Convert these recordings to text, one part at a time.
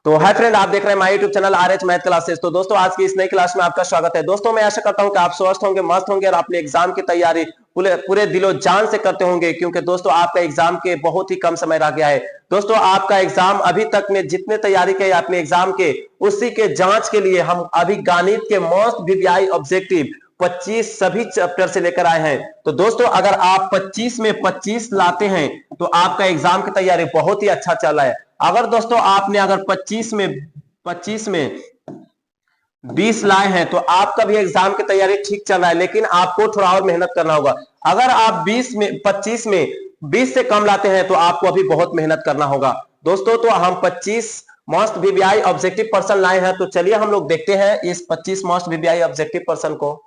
तो hi friend, आप देख रहे हैं my YouTube channel RH math classes. तो दोस्तों, आज की इस नई क्लास में आपका स्वागत है। दोस्तों, मैं आशा करता हूं कि आप स्वस्थ होंगे, मस्त होंगे और अपने एग्जाम की तैयारी पूरे पूरे दिलो जान से करते होंगे, क्योंकि दोस्तों आपका एग्जाम के बहुत ही कम समय रह गया है। दोस्तों, आपका एग्जाम अभी तक में जितने तैयारी किए अपने एग्जाम के, उसी के जांच के लिए हम अभी गणित के मोस्ट वीवीआई ऑब्जेक्टिव 25 सभी चैप्टर से लेकर आए हैं। तो दोस्तों, अगर आप 25 में 25 लाते हैं तो आपका एग्जाम की तैयारी बहुत ही अच्छा चल रहा है। अगर दोस्तों आपने अगर 25 में 20 लाए हैं तो आपका भी एग्जाम की तैयारी ठीक चल रहा है, लेकिन आपको थोड़ा और मेहनत करना होगा। अगर आप 25 में 20 से कम लाते हैं तो आपको अभी बहुत मेहनत करना होगा। दोस्तों, तो हम 25 मोस्ट वीवीआई ऑब्जेक्टिव पर्सन लाए हैं, तो चलिए हम लोग देखते हैं इस 25 मोस्ट वीवीआई ऑब्जेक्टिव पर्सन को।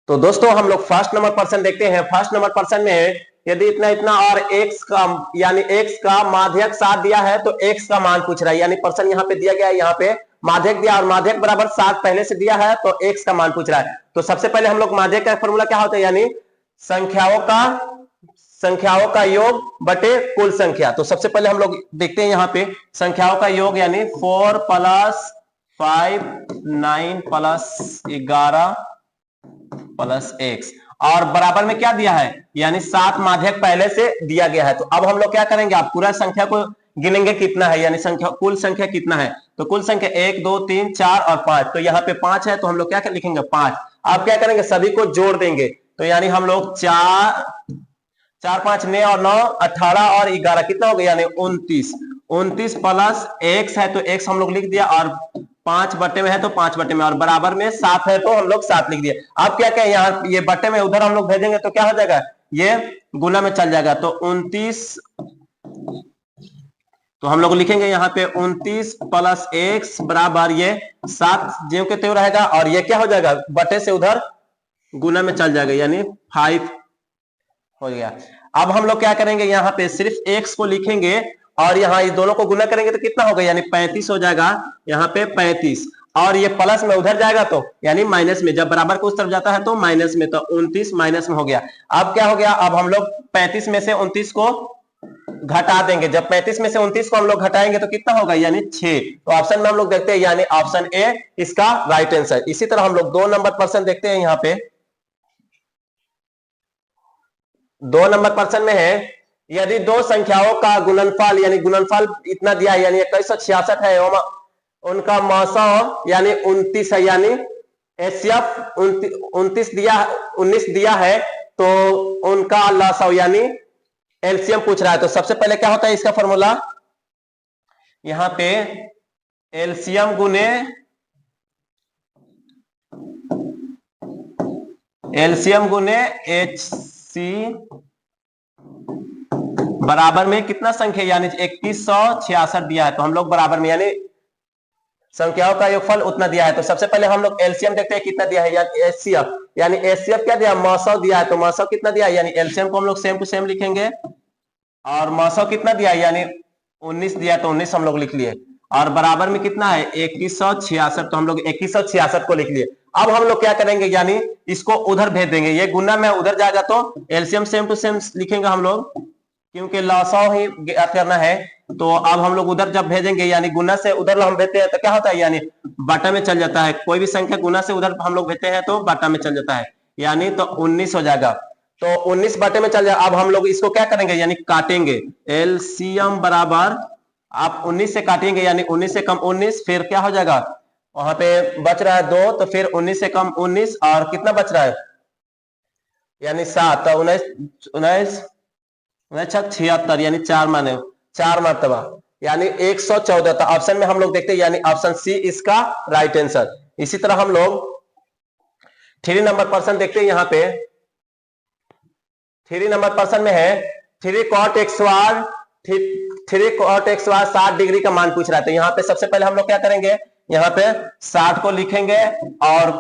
तो दोस्तों, हम लोग फर्स्ट नंबर पर्सन देखते हैं। फर्स्ट नंबर पर्सन में यदि इतना इतना और x का यानी x का माध्यक 7 दिया है तो x का मान पूछ रहा है। यानी पर्सन यहाँ पे दिया गया है, यहाँ पे माध्यक दिया और माध्यक बराबर 7 पहले से दिया है तो x का मान पूछ रहा है। तो सबसे पहले हम लोग माध्यक का फॉर्मूला क्या होता है, यानी संख्याओं का योग बटे कुल संख्या। तो सबसे पहले हम लोग देखते हैं यहाँ पे संख्याओं का योग, यानी 4 + 5 9 + 11 + x और बराबर में क्या दिया है, यानी 7 माध्यक पहले से दिया गया है। तो अब हम लोग क्या करेंगे, आप पूरा संख्या को गिनेंगे कितना है, यानी संख्या कुल संख्या कितना है। तो कुल संख्या 1 2 3 4 और 5, तो यहाँ पे 5 है तो हम लोग क्या लिखेंगे 5। आप क्या करेंगे, सभी को जोड़ देंगे। तो यानी हम लोग 4 5 9 और 9 18 और 11 कितना हो गया, यानी 29 + x है तो x हम लोग लिख दिया, और 5 बटे में है तो 5 बटे में, और बराबर में 7 है तो हम लोग 7 लिख दिए। अब क्या कहें, यहाँ ये बटे में उधर हम लोग भेजेंगे तो क्या हो जाएगा, ये गुना में चल जाएगा। तो 29, तो हम लोग लिखेंगे यहाँ पे 29 + x बराबर ये 7 ज्यों के त्यों रहेगा, और ये क्या हो जाएगा, बटे से उधर गुना में चल जाएगा, यानी 5 हो गया। अब हम लोग क्या करेंगे, यहाँ पे सिर्फ x को लिखेंगे और यहाँ इस दोनों को गुना करेंगे तो कितना होगा, यानी 35 हो जाएगा। यहाँ पे 35 और ये प्लस में उधर जाएगा तो यानी माइनस में, जब बराबर को उस तरफ जाता है तो माइनस में, तो 29 माइनस में हो गया। अब क्या हो गया, अब हम लोग 35 में से 29 को घटा देंगे। जब 35 में से 29 को हम लोग घटाएंगे तो कितना होगा, यानी 6। तो ऑप्शन में हम लोग देखते हैं, यानी ऑप्शन ए इसका राइट आंसर। इसी तरह हम लोग 2 नंबर पर्सन देखते हैं। यहाँ पे 2 नंबर पर्सन में है, यदि दो संख्याओं का गुणनफल, यानी गुणनफल इतना दिया है, यानी 2166 है, उनका मौसम यानी 29 है, यानी एचसीएफ 19 दिया है, तो उनका लसाव यानी एलसीएम पूछ रहा है। तो सबसे पहले क्या होता है इसका फॉर्मूला, यहां पे एलसीएम गुने HC बराबर में कितना संख्या, यानी 2166 दिया है, तो हम लोग बराबर में यानी संख्याओं का योगफल उतना दिया है। तो सबसे पहले हम लोग एलसीएम देखते हैं कितना दिया है, यानी एचसीएफ, यानी एचसीएफ क्या दिया, 900 दिया है, तो 900 कितना दिया है, यानी एलसीएम को हम लोग सेम टू सेम लिखेंगे, और 900 कितना दिया है, यानी 19 दिया है तो 19 हम लोग लिख लिए, और बराबर में कितना है 2166, तो हम लोग 2166 को लिख लिए। अब हम लोग क्या करेंगे, यानी इसको उधर भेज देंगे, ये गुना में उधर जाएगा तो एलसीएम सेम टू सेम लिखेंगे हम लोग, क्योंकि लसाव ही करना है। तो अब हम लोग उधर जब भेजेंगे, यानी गुना से उधर हम भेजते हैं तो क्या होता है, यानी बाटा में चल जाता है। कोई भी संख्या गुना से उधर हम लोग भेजते हैं तो बाटा में चल जाता है, यानी तो 19 हो जाएगा। तो 19 बाटे में चल जाएगा। अब हम लोग इसको क्या करेंगे, यानी काटेंगे। एलसीएम बराबर आप 19 से काटेंगे, यानी 19 से कम 19, फिर क्या हो जाएगा, वहां पे बच रहा है 2, तो फिर 19 से कम 19 और कितना बच रहा है, यानी 7, तो 19 76, यानी 4 मरतबा, यानी 114। तो ऑप्शन में हम लोग देखते हैं, यानी ऑप्शन सी इसका राइट आंसर। इसी तरह हम लोग 3 नंबर पर्सन देखते हैं। यहाँ पे 3 नंबर पर्सन में है 3 cot x y 60 डिग्री का मान पूछ रहा है। तो यहाँ पे सबसे पहले हम लोग क्या करेंगे, यहाँ पे 60 को लिखेंगे और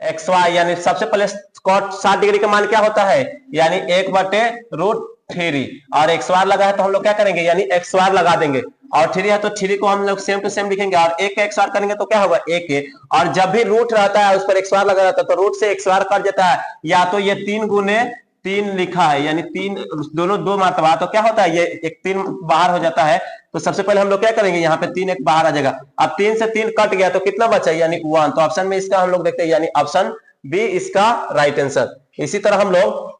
XY, यानी सबसे पहले cot 60 डिग्री का मान क्या होता है, यानी 1/√3 3 और एक्स बार लगा है तो हम लोग क्या करेंगे यानी एक्स बार लगा देंगे, और 3 है तो 3 को हम लोग सेम टू सेम लिखेंगे, और एक एक्स बार करेंगे तो क्या होगा एक के, और जब भी रूट रहता है उस पर एक्स बार लगा रहता है तो रूट से एक्स बार कट जाता है, या तो ये 3 गुने 3 लिखा है यानी 3 दोनों 2 मरतबा, तो क्या होता है ये एक 3 बाहर हो जाता है, तो सबसे पहले हम लोग क्या करेंगे यहाँ पे 3 एक बाहर आ जाएगा, अब 3 से 3 कट गया तो कितना बचा यानी 1, तो ऑप्शन में इसका हम लोग देखते हैं यानी ऑप्शन बी इसका राइट आंसर। इसी तरह हम लोग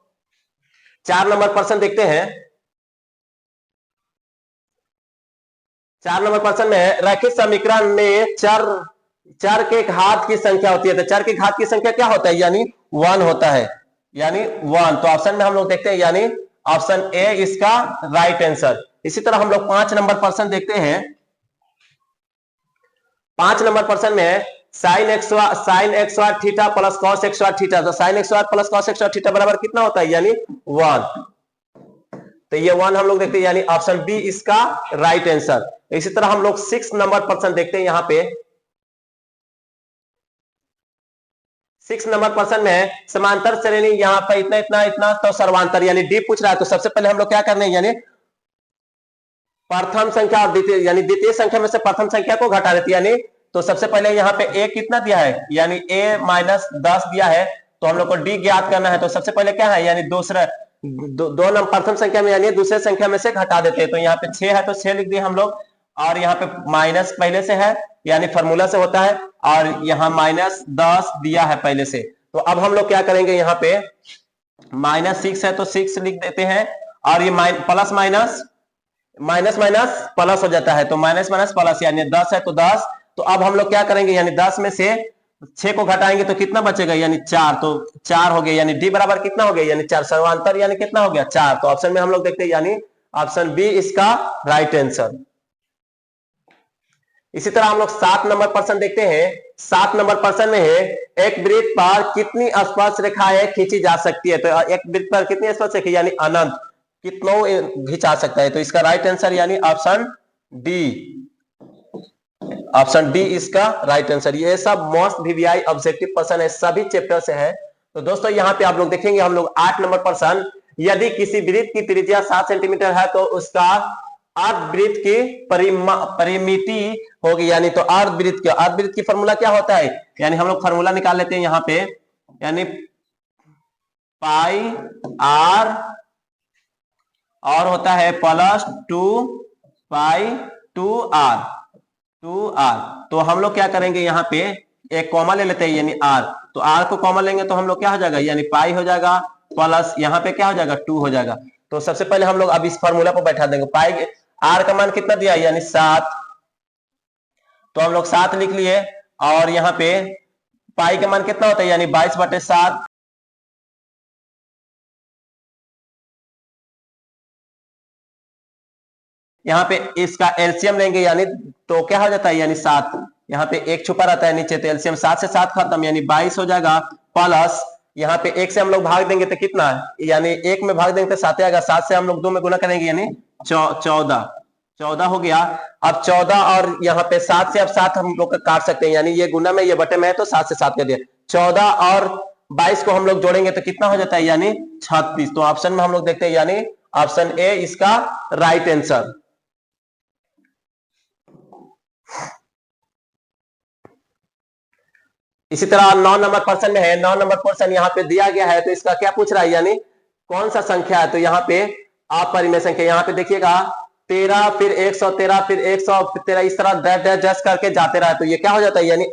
4 नंबर प्रश्न देखते हैं। 4 नंबर प्रश्न में रैखिक समीकरण में चर के घात की संख्या होती है, तो चर के घात की संख्या क्या होता है यानी 1 होता है, यानी 1, तो ऑप्शन में हम लोग देखते हैं यानी ऑप्शन ए इसका राइट आंसर। इसी तरह हम लोग 5 नंबर प्रश्न देखते हैं। 5 नंबर प्रश्न में साइन एक्स वार थीटा प्लस कॉस एक्स वार थीटा, तो साइन एक्स वार प्लस कॉस एक्स वार थीटा बराबर कितना होता है यानी 1, तो ये 1 हम लोग देखते हैं यानी ऑप्शन बी इसका राइट आंसर। इसी तरह हम लोग 6 नंबर प्रश्न देखते हैं। यहाँ पे 6 नंबर प्रश्न में समांतर श्रेणी यहाँ पे इतना इतना इतना तो सर्वांतर यानी डी पूछ रहा है, तो सबसे पहले हम लोग क्या करने हैं यानी प्रथम संख्या और द्वितीय यानी द्वितीय संख्या में से प्रथम संख्या को घटा देती है, यानी तो सबसे पहले यहाँ पे a कितना दिया है यानी a माइनस 10 दिया है, तो हम लोग को d ज्ञात करना है, तो सबसे पहले क्या है यानी दूसरा दो नंबर प्रथम संख्या में यानी दूसरे संख्या में से घटा देते हैं, तो यहाँ पे 6 है तो 6 लिख दिए हम लोग, और यहाँ पे माइनस पहले से है यानी फॉर्मूला से होता है, और यहाँ माइनस 10 दिया है पहले से, तो अब हम लोग क्या करेंगे यहाँ पे माइनस 6 है तो 6 लिख देते हैं, और ये plus minus minus minus plus हो जाता है, तो माइनस माइनस प्लस यानी 10 है तो 10, तो अब हम लोग क्या करेंगे यानी 10 में से 6 को घटाएंगे तो कितना बचेगा यानी 4, तो 4 हो गया यानी डी बराबर कितना हो गया यानी 4, सर्वांतर यानी कितना हो गया 4, तो ऑप्शन में हम लोग देखते हैं यानी ऑप्शन बी इसका राइट आंसर। इसी तरह हम लोग 7 नंबर प्रश्न देखते हैं। 7 नंबर प्रश्न में है एक वृत्त पर कितनी स्पर्श रेखाएं खींची जा सकती है, तो एक वृत्त पर कितनी स्पर्श रेखा यानी अनंत कितनों खिंचा सकता है, तो इसका राइट आंसर यानी ऑप्शन डी, ऑप्शन डी इसका राइट आंसर। ये सब मोस्ट वीवीआई ऑब्जेक्टिव प्रश्न है, सभी चैप्टर से है। तो दोस्तों यहाँ पे आप लोग देखेंगे हम लोग 8 नंबर प्रश्न, यदि किसी वृत्त की त्रिज्या 7 सेंटीमीटर है तो उसका अर्धवृत्त की परिमिति होगी, यानी तो अर्धवृत्त की फॉर्मूला क्या होता है यानी हम लोग फॉर्मूला निकाल लेते हैं यहाँ पे, यानी पाई आर और होता है प्लस 2 पाई 2r, तो हम लोग क्या करेंगे यहाँ पे एक कॉमा ले लेते हैं यानी r, तो r को कॉमा लेंगे तो हम लोग क्या हो जाएगा यानी पाई हो जाएगा प्लस यहाँ पे क्या हो जाएगा 2 हो जाएगा, तो सबसे पहले हम लोग अब इस फॉर्मूला को बैठा देंगे। पाई r का मान कितना दिया यानी 7, तो हम लोग 7 लिख लिए, और यहाँ पे पाई का मान कितना होता है यानी 22/7, यहाँ पे इसका एलसीएम लेंगे यानी तो क्या हो जाता है यानी 7, यहाँ पे एक छुपा रहता है नीचे, तो एलसीएम 7 से 7 खत्म यानी 22 हो जाएगा, प्लस यहाँ पे 1 से हम लोग भाग देंगे तो कितना है यानी 1 में भाग देंगे तो 7 आएगा, 7 से हम लोग 2 में गुना करेंगे यानी 14 हो गया। अब 14 और यहाँ पे 7 से अब 7 हम लोग काट सकते हैं, यानी ये गुना में ये बटे में है तो 7 से 7 कर दिया, 14 और 22 को हम लोग जोड़ेंगे तो कितना हो जाता है यानी 36, तो ऑप्शन में हम लोग देखते हैं यानी ऑप्शन ए इसका राइट आंसर। इसी तरह 9 नंबर प्रश्न में है, 9 नंबर प्रश्न यहाँ पे दिया गया है, तो इसका क्या पूछ रहा है यानी कौन सा संख्या है, तो यहाँ पे अपरिमेय संख्या, यहाँ पे देखिएगा 13 फिर 113 फिर 113 इस तरह डैश करके जाते रहा, तो ये क्या हो जाता है यानी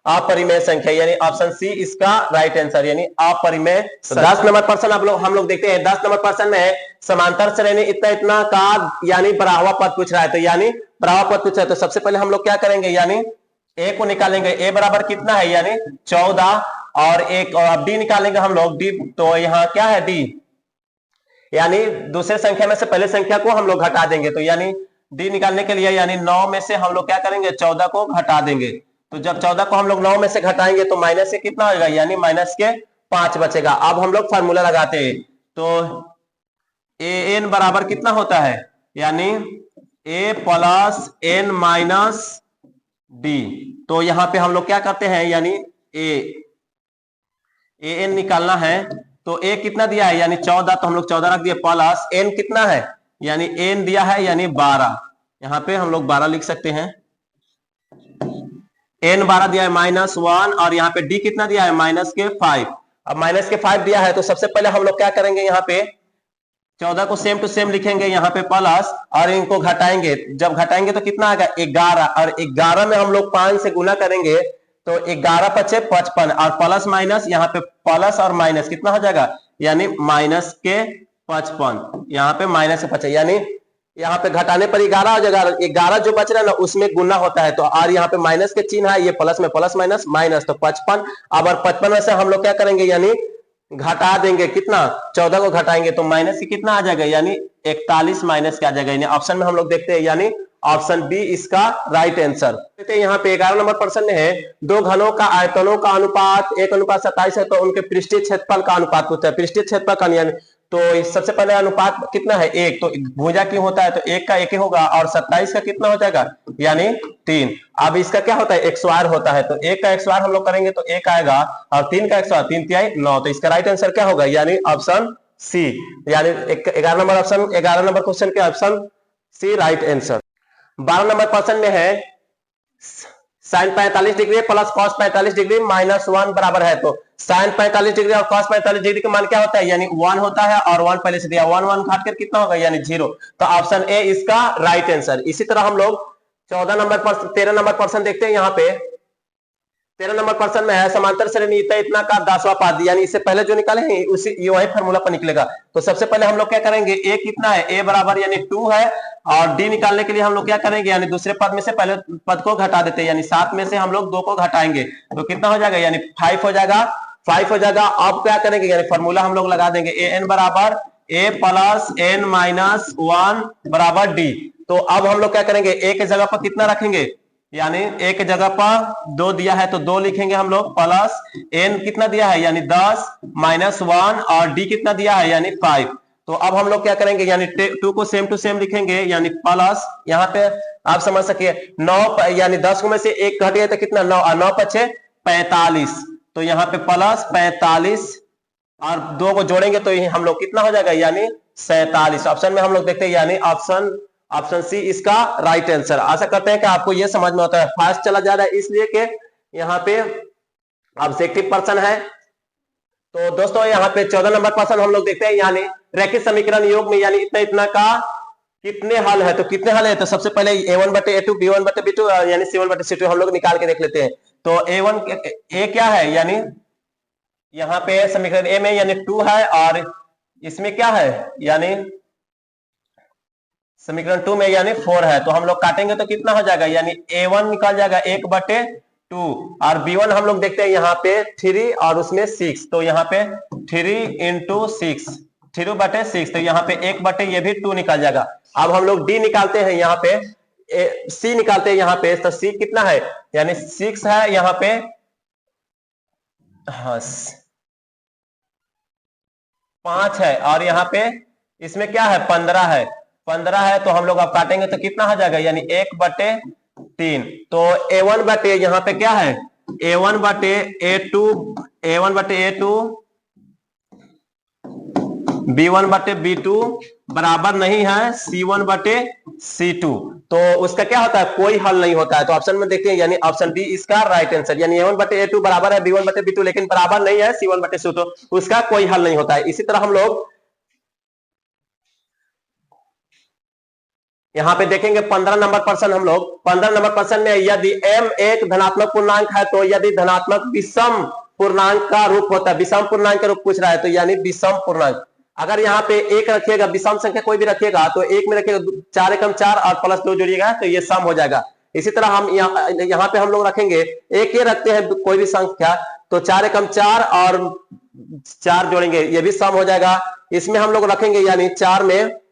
अपरिमेय संख्या, यानी ऑप्शन सी इसका राइट आंसर यानी अपरिमेय। 10 नंबर प्रश्न हम लोग देखते हैं। 10 नंबर प्रश्न में समांतर श्रेणी इतना इतना का यानी बराबर पद पूछ रहा है, तो यानी बराबर पद पूछ रहा है, तो सबसे पहले हम लोग क्या करेंगे यानी ए को निकालेंगे, ए बराबर कितना है यानी 14, और एक और डी निकालेंगे हम लोग, डी तो यहाँ क्या है डी यानी दूसरे संख्या में से पहले संख्या को हम लोग घटा देंगे, तो यानी डी निकालने के लिए यानी 9 में से हम लोग क्या करेंगे 14 को घटा देंगे, तो जब 14 को हम लोग 9 में से घटाएंगे तो माइनस के कितना होगा यानी माइनस के 5 बचेगा। अब हम लोग फार्मूला लगाते हैं, तो ए एन बराबर कितना होता है यानी ए प्लस एन माइनस डी, तो यहां पे हम लोग क्या करते हैं यानी ए एन निकालना है, तो ए कितना दिया है यानी 14, तो हम लोग 14 रख दिए, प्लस एन कितना है यानी एन दिया है यानी 12, यहाँ पे हम लोग 12 लिख सकते हैं। एन 12 दिया है -1, और यहाँ पे डी कितना दिया है -5। अब -5 दिया है तो सबसे पहले हम लोग क्या करेंगे, यहाँ पे 14 को सेम टू सेम लिखेंगे, यहाँ पे प्लस, और इनको घटाएंगे, जब घटाएंगे तो कितना आएगा 11, और 11 में हम लोग 5 से गुना करेंगे तो 11 पचे 55, और प्लस माइनस यहाँ पे प्लस और माइनस कितना हो जाएगा यानी -55, यहाँ पे -55, यानी यहाँ पे घटाने पर 11 हो जाएगा, 11 जो बच रहा है ना उसमें गुना होता है, तो और यहाँ पे माइनस के चिन्ह है, ये प्लस में प्लस माइनस माइनस, तो 55। अब 55 में से हम लोग क्या करेंगे यानी घटा देंगे, कितना 14 को घटाएंगे तो माइनस की कितना आ जाएगा यानी 41 माइनस क्या आ जाएगा, यानी ऑप्शन में हम लोग देखते हैं यानी ऑप्शन बी इसका राइट आंसर। यहाँ पे 11 नंबर प्रश्न है, दो घनों का आयतनों का अनुपात 1:27 है, तो उनके पृष्ठीय क्षेत्रफल का अनुपात पूछता है, पृष्ठीय क्षेत्रफल का यानी, तो सबसे पहले अनुपात कितना है 1, तो भुजा क्यों होता है तो 1 का 1 ही होगा, और 27 का कितना हो जाएगा यानी 3। अब इसका क्या होता है XOR होता है, तो 1 का XOR हम लोग करेंगे तो 1 आएगा, और 3 का XOR 3 तिहाई 9, तो इसका राइट आंसर क्या होगा यानी ऑप्शन सी, यानी 11 नंबर ऑप्शन, 11 नंबर क्वेश्चन के option C right answer. 12 number प्रश्न में है sin 45 degree plus cos 45 degree -1 बराबर है, तो sin 45 डिग्री और cos 45 डिग्री का मान क्या होता है यानी 1 होता है, और 1 पहले से दिया, 1 घाट कर कितना होगा यानी 0, तो ऑप्शन ए इसका राइट आंसर। इसी तरह हम लोग 13 नंबर प्रश्न देखते हैं, यहाँ पे 13 नंबर प्रश्न में है समांतर श्रेणी इतना का 10वां पाद, यानी इससे पहले जो निकाले हैं उसी वही फार्मूला पर निकलेगा, तो सबसे पहले हम लोग क्या करेंगे, ए कितना है, ए बराबर यानी 2 है, और डी निकालने के लिए हम लोग क्या करेंगे यानी दूसरे पद में से पहले पद को घटा देते हैं, यानी 7 में से हम लोग 2 को घटाएंगे तो कितना हो जाएगा यानी 5 हो जाएगा, 5 हो जाएगा। अब क्या करेंगे यानी फॉर्मूला हम लोग लगा देंगे, ए एन बराबर ए प्लस एन -1 बराबर डी, तो अब हम लोग क्या करेंगे, ए के जगह पर कितना रखेंगे यानी एक जगह पर 2 दिया है तो 2 लिखेंगे हम लोग, प्लस एन कितना दिया है यानी 10 -1, और डी कितना दिया है यानी 5, तो अब हम लोग क्या करेंगे यानी 2 को सेम टू सेम लिखेंगे, यानी प्लस, यहाँ पे आप समझ सकिए 9 यानी 10 में से 1 घट गया तो कितना 9, 9 पचे 45, तो यहाँ पे प्लस 45 और 2 को जोड़ेंगे तो हम लोग कितना हो जाएगा यानी 47। ऑप्शन में हम लोग देखते हैं यानी ऑप्शन सी इसका राइट आंसर। आशा करते हैं कि आपको यह समझ में होता है, फास्ट चला जा रहा है इसलिए कि यहाँ पे ऑब्जेक्टिव पर्सन है। तो दोस्तों यहाँ पे 14 नंबर क्वेश्चन हम लोग देखते हैं, यानी रैखिक समीकरण योग में यानी इतना इतना का कितने हल है, तो कितने हल है, तो सबसे पहले a1/a2 b1/b2 यानी c1/c2 हम लोग निकाल के देख लेते हैं। तो a क्या है यानी यहाँ पे समीकरण ए में यानी 2 है, और इसमें क्या है यानी समीकरण 2 में यानी 4 है, तो हम लोग काटेंगे तो कितना हो जाएगा यानी a1 निकाल जाएगा 1/2, और b1 हम लोग देखते हैं यहाँ पे 3 और उसमें 6, तो यहाँ पे 3 × 6 3/6, तो यहाँ पे 1/ ये भी 2 निकाल जाएगा। अब हम लोग d निकालते हैं, यहाँ पे c निकालते हैं यहाँ पे, तो c कितना है यानी 6 है यहाँ पे, हाँ 5 है, और यहाँ पे इसमें क्या है 15 है, 15 है, तो हम लोग अब काटेंगे तो कितना हो जाएगा यानी 1/3, तो a1/a यहाँ पे क्या है a1/a2 b1/b2 बराबर नहीं है c1/c2, तो उसका क्या होता है कोई हल नहीं होता है, तो ऑप्शन में देखते हैं यानी ऑप्शन डी इसका राइट आंसर, यानी a1/a2 बराबर है b1/b2 लेकिन बराबर नहीं है c1/c2, तो उसका कोई हल नहीं होता है। इसी तरह हम लोग यहाँ पे देखेंगे 15 नंबर प्रश्न, हम लोग 15 नंबर प्रश्न में यदि m एक धनात्मक पूर्णांक है, तो यदि धनात्मक विषम पूर्णांक का रूप होता है, विषम पूर्णांक का रूप पूछ रहा है, तो यानी विषम पूर्णांक, अगर यहाँ पे 1 रखिएगा, विषम संख्या कोई भी रखिएगा तो 1 में रखिएगा 4 × 4 और +2 जोड़िएगा तो ये सम हो जाएगा। इसी तरह हम यहाँ पे हम लोग रखेंगे 1 ये रखते हैं कोई भी संख्या, तो 4 × 4 और 4 जोड़ेंगे ये भी सम हो जाएगा। इसमें हम लोग रखेंगे यानी 4 में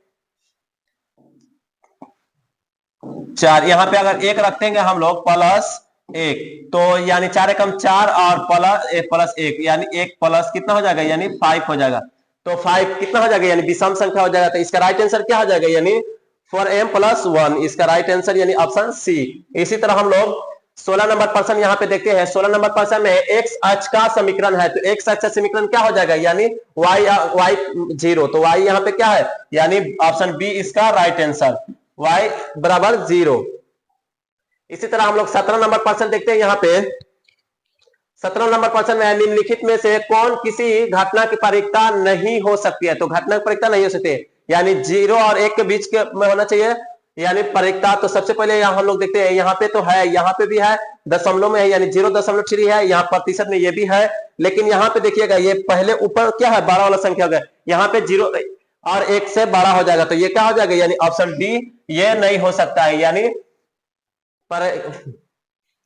4, यहाँ पे अगर 1 रखेंगे हम लोग +1, तो यानी 4 × 4 और +1 यानी 1 प्लस कितना हो जाएगा यानी 5 हो जाएगा, तो 5 कितना हो जाएगा यानी विषम संख्या हो जाएगा, तो इसका राइट आंसर क्या हो जाएगा यानी 4m + 1, इसका राइट आंसर यानी ऑप्शन सी। इसी तरह हम लोग 16 नंबर प्रश्न यहाँ पे देखते हैं। 16 नंबर प्रश्न में एक्स अक्ष का समीकरण है, तो एक्स अक्ष का समीकरण क्या हो जाएगा, यानी y 0, तो y यहाँ पे क्या है, यानी ऑप्शन बी इसका राइट आंसर, y बराबर 0। इसी तरह हम लोग 17 नंबर प्रश्न देखते हैं। यहाँ पे 17 नंबर प्रश्न में निम्नलिखित में से कौन किसी घटना की प्रायिकता नहीं हो सकती है, तो घटना की प्रायिकता नहीं हो सकती है, यानी 0 और 1 के बीच के में होना चाहिए, यानी प्रायिकता। तो सबसे पहले यहाँ हम लोग देखते हैं, यहाँ पे तो है, यहाँ पे भी है, दशमलव में है, यानी 0.3 है, यहाँ प्रतिशत में ये भी है, लेकिन यहाँ पे देखिएगा ये पहले ऊपर क्या है, 12 वाला संख्या हो गया, यहाँ पे 0 और 1 से बड़ा हो जाएगा, तो ये क्या हो जाएगा, यानी ऑप्शन डी ये नहीं हो सकता है, यानी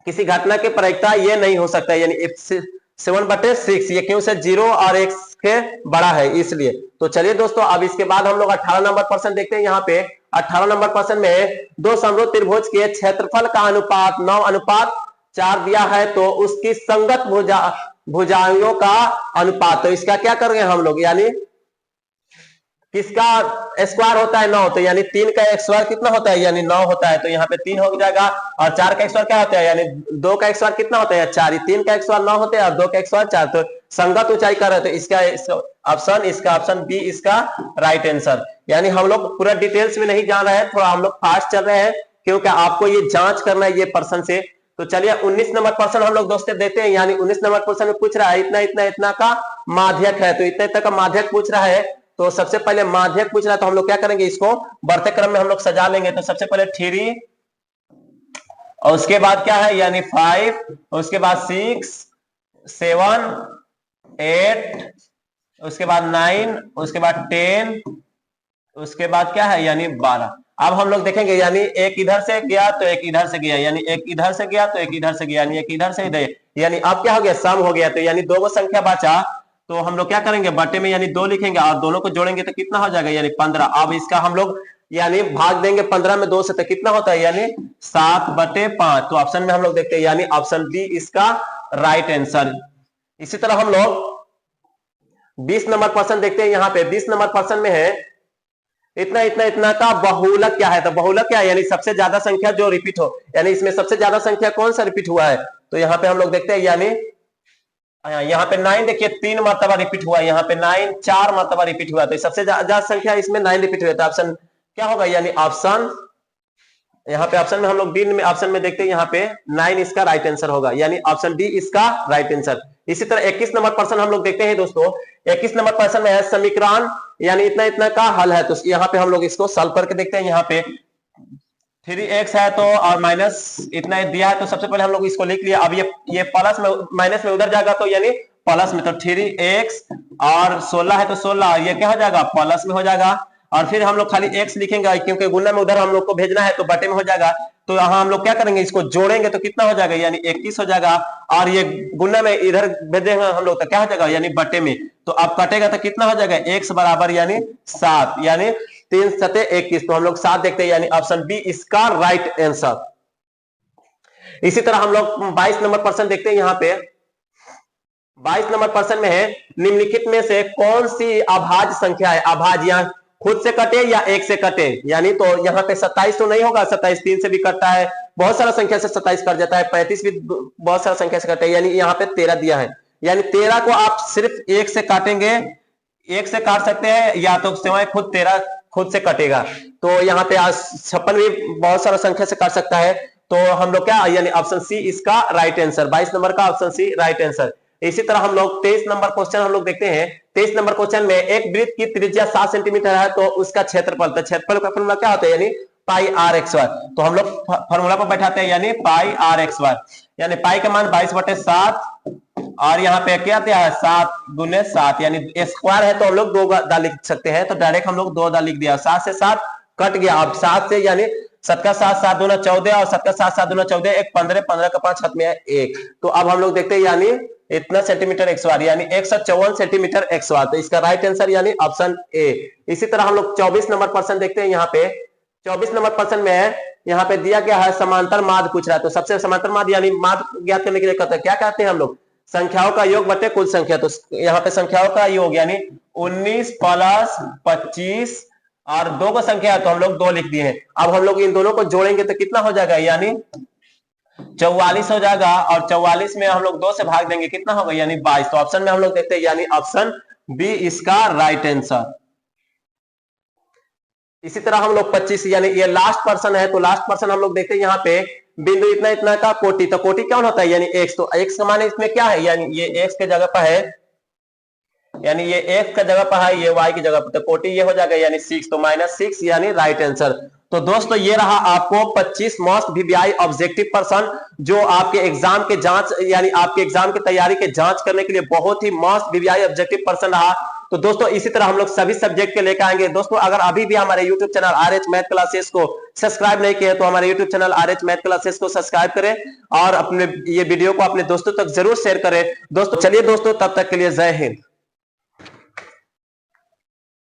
किसी घटना की प्रायिकता ये नहीं हो सकता है, यानी 7/6, ये क्यों से 0 और 1 के बड़ा है इसलिए। तो चलिए दोस्तों, अब इसके बाद हम लोग 18 नंबर प्रश्न देखते हैं। यहाँ पे 18 नंबर प्रश्न में दो समरूप त्रिभुज के क्षेत्रफल का अनुपात 9:4 दिया है, तो उसकी संगत भुजाओं का अनुपात, तो इसका क्या करेंगे हम लोग, यानी किसका स्क्वायर होता है 9, तो यानी 3 का स्क्वायर कितना होता है, यानी 9 होता है, तो यहाँ पे 3 हो जाएगा, और 4 का स्क्वायर क्या होता है, यानी 2 का स्क्वायर कितना होता है 4, 3 का स्क्वायर 9 होता है और 2 का स्क्वायर 4, तो संगत ऊंचाई कर रहे, तो इसका ऑप्शन बी इसका राइट आंसर। यानी हम लोग पूरा डिटेल्स में नहीं जान रहे हैं, थोड़ा हम लोग फास्ट चल रहे हैं, क्योंकि आपको ये जांच करना है ये प्रश्न से। तो चलिए 19 नंबर प्रश्न हम लोग दोस्तों देते हैं। यानी 19 नंबर प्रश्न में पूछ रहा है इतना इतना इतना का माध्यक है, तो इतना इतना का माध्यक पूछ रहा है, तो सबसे पहले माध्यक पूछ रहा है, तो हम लोग क्या करेंगे, इसको बढ़ते क्रम में हम लोग सजा लेंगे। तो सबसे पहले 3 और उसके बाद क्या है, यानी 5, उसके बाद 6, 7, 8, उसके बाद 9, उसके बाद 10, उसके बाद क्या है, यानी 12। अब हम लोग देखेंगे, यानी एक इधर से गया तो एक इधर से गया, यानी एक इधर से गया तो एक इधर से गया, यानी एक इधर से इधर, यानी अब क्या हो गया, सम हो गया, तो यानी 2 को संख्या बचा, तो हम लोग क्या करेंगे, बटे में यानी 2 लिखेंगे और दोनों को जोड़ेंगे तो कितना हो जाएगा, यानी 15। अब इसका हम लोग यानी भाग देंगे 15 में 2 से, तो कितना होता है, यानी 7/5। तो ऑप्शन में हम लोग देखते हैं, यानी ऑप्शन बी इसका राइट आंसर। इसी तरह हम लोग 20 नंबर प्रश्न देखते हैं। यहाँ पे 20 नंबर प्रश्न में है इतना इतना इतना का बहुलक क्या है, तो बहुलक क्या है, यानी सबसे ज्यादा संख्या जो रिपीट हो, यानी इसमें सबसे ज्यादा संख्या कौन सा रिपीट हुआ है, तो यहाँ पे हम लोग देखते हैं, यानी यहाँ पे 9 देखिए 3 मरतबा रिपीट हुआ है, यहाँ पे 9 4 मरतबा रिपीट हुआ, तो सबसे ज्यादा संख्या इसमें 9 रिपीट हुआ, तो ऑप्शन क्या होगा, यानी ऑप्शन यहाँ पे ऑप्शन में हम लोग डी में ऑप्शन में देखते हैं, यहाँ पे 9 इसका राइट आंसर होगा, यानी ऑप्शन डी इसका राइट आंसर। इसी तरह 21 नंबर प्रश्न हम लोग देखते हैं दोस्तों। 21 नंबर प्रश्न में है समीकरण यानी इतना इतना का हल है, तो यहाँ पे हम लोग इसको सॉल्व करके देखते हैं। यहाँ पे 3x है तो और माइनस इतना दिया है, तो सबसे पहले हम लोग इसको लिख लिया। अब ये प्लस में माइनस में उधर जाएगा, तो यानी प्लस में, तो 3x और 16 है तो 16, ये क्या हो जाएगा, प्लस में हो जाएगा। और फिर हम लोग खाली x लिखेंगे, क्योंकि गुना में उधर हम लोग को भेजना है, तो बटे में हो जाएगा। तो यहाँ हम लोग क्या करेंगे, इसको जोड़ेंगे तो कितना हो जाएगा, यानी 21 हो जाएगा, और ये गुना में इधर भेजेंगे हम लोग तो क्या हो जाएगा, यानी बटे में। तो अब कटेगा तो कितना हो जाएगा, x बराबर यानी 7, यानी 3 7 21, तो हम लोग 7 देखते हैं, यानी ऑप्शन बी इसका राइट आंसर। इसी तरह हम लोग 22 नंबर प्रश्न देखते हैं। यहाँ पे 22 नंबर प्रश्न में है निम्नलिखित में से कौन सी अभाज्य संख्या है, अभाज्य यहाँ खुद से कटे या 1 से कटे, यानी तो यहाँ पे 27 तो नहीं होगा, 27 3 से भी कटता है, बहुत सारा संख्या से 27 कट जाता है, 35 भी बहुत सारा संख्या से कटे, यानी यहाँ पे 13 दिया है, यानी 13 को आप सिर्फ 1 से काटेंगे, 1 से काट सकते हैं, या तो सिवाय खुद 13 खुद से कटेगा। तो यहाँ पे 56 भी बहुत सारा संख्या से काट सकता है, तो हम लोग क्या, यानी ऑप्शन सी इसका राइट आंसर, 22 नंबर का ऑप्शन सी राइट आंसर। इसी तरह हम लोग 23 नंबर क्वेश्चन हम लोग देखते हैं। 23 नंबर क्वेश्चन में एक वृत्त की त्रिज्या 7 सेंटीमीटर है, तो उसका क्षेत्रफल, तो क्षेत्रफल का फॉर्मूला क्या होता है, यानी पाई आर एक्स वाई, तो हम लोग फॉर्मूला पर बैठाते हैं, यानी पाई आर एक्स वाई, यानी पाई का मान 22/7, और यहाँ पे क्या दिया है 7 गुने 7, यानी स्क्वायर है तो हम लोग 2 दा लिख सकते हैं, तो डायरेक्ट हम लोग 2 दा लिख दिया, 7 से 7 कट गया। अब 7 से यानी 7 का 7 7 दूना 14, और 7 का 7 7 दूना 14, 1 15, 15 का 5 हाथ में है 1, तो अब हम लोग देखते हैं, यानी इतना सेंटीमीटर एक्स वार, यानी 154 सेंटीमीटर एक्स वार, तो इसका राइट आंसर यानी ऑप्शन ए। इसी तरह हम लोग 24 नंबर प्रश्न देखते हैं। यहाँ पे 24 नंबर प्रश्न में है, यहाँ पे दिया गया है समांतर माध्य पूछ रहा है, तो सबसे समांतर माध्य यानी माध्य ज्ञात करने के लिए कहते हैं, क्या कहते हैं हम लोग, संख्याओं का योग बटे कुल संख्या। तो यहाँ पे संख्याओं का योग यानी 19 + 25 और 2 को संख्या है, तो हम लोग 2 लिख दिए हैं। अब हम लोग इन दोनों को जोड़ेंगे तो कितना हो जाएगा, यानी 44 हो जाएगा, और 44 में हम लोग 2 से भाग देंगे, कितना होगा यानी 22। तो ऑप्शन में हम लोग देखते हैं यानी ऑप्शन बी इसका राइट आंसर। इसी तरह हम लोग 25 यानी ये लास्ट पर्सन है, तो लास्ट पर्सन हम लोग देखते हैं यहाँ पे बिंदु इतना इतना का कोटि, तो कोटि कौन होता है यानी एक्स, तो एक्स का मान इसमें क्या है यानी ये एक्स के जगह पर है, यानी ये एक्स का जगह पर है, ये वाई की जगह पर, तो कोटि ये हो जाएगा यानी 6, तो -6 यानी राइट आंसर। तो दोस्तों ये रहा आपको 25 मोस्ट वीवीआई ऑब्जेक्टिव पर्सन, जो आपके एग्जाम के जांच यानी आपके एग्जाम की तैयारी के जांच करने के लिए बहुत ही मोस्ट वीवीआई ऑब्जेक्टिव पर्सन रहा। तो दोस्तों इसी तरह हम लोग सभी सब्जेक्ट के लेकर आएंगे। दोस्तों अगर अभी भी हमारे YouTube channel RH math classes को सब्सक्राइब नहीं किए तो हमारे YouTube channel RH math classes को सब्सक्राइब करें और अपने ये वीडियो को अपने दोस्तों तक जरूर शेयर करें। दोस्तों चलिए दोस्तों, तब तक के लिए जय हिंद।